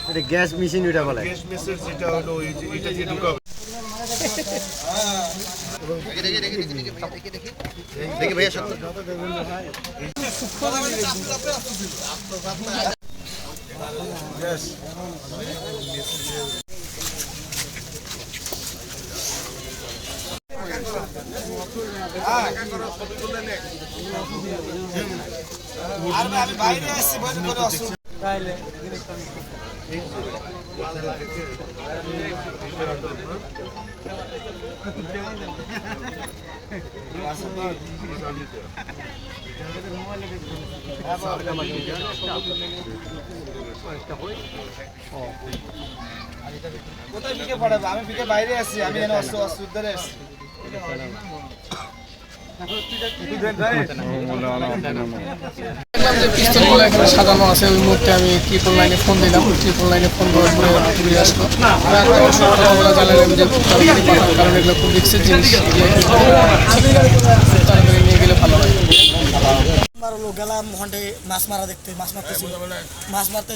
এটা gas machine ওটা বলে। গ্যাস মেশিন যেটা হলো এটা দিয়ে ঢুকাবে। দেখি ভাইয়া সত্য গ্যাস আমি বাইরে আসছি তাইলে কোথায় বিকে পড়াবে? আমি বিকে বাইরে আসছি, আমি এনে অস্ত্র আসছি। দেখলাম যে পিস্তলগুলো এখানে সাজানো আছে, ওই মুহূর্তে আমি ট্রিপল লাইনে ফোন দিলাম। ট্রিপল লাইনে ফোন দেওয়ার পরে ঘুরে আসলো। সকালবেলা জানালাম যে তাড়াতাড়ি পাঠার, কারণ এগুলো খুব রিস্কের জিনিস, তাড়াতাড়ি নিয়ে গেলে ভালো হয়। গেলাম ওখানে মাছ মারা দেখতে, মাছ মারতেছি। মাছ মারতে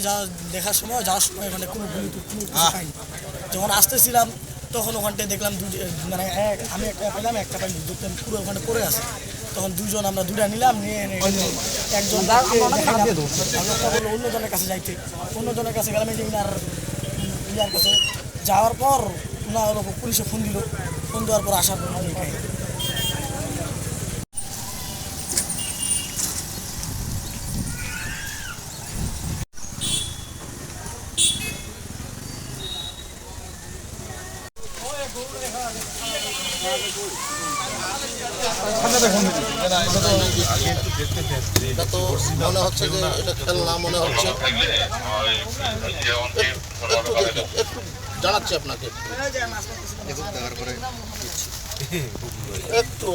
দেখার সময় যাওয়ার সময় ওখানে কোনো কোনো কিছু পাইনি। যখন আসতেছিলাম তখন ওখানটায় দেখলাম মানে আমি একটা পেলাম, একটা পাইনি, দুটো পুরো ওখানে পড়ে আছে। তখন দুজন আমরা দুটা নিলাম, নিয়ে একজন বললো অন্যজনের কাছে যাইতে। অন্যজনের কাছে গেলাম, এই যে ইয়ার কাছে যাওয়ার পর ওনার পুলিশে ফোন দিল। ফোন দেওয়ার পর আসার পর এটা তো মনে হচ্ছে যে এটা খেলনা মনে হচ্ছে। একটু জানাচ্ছি আপনাকে একটু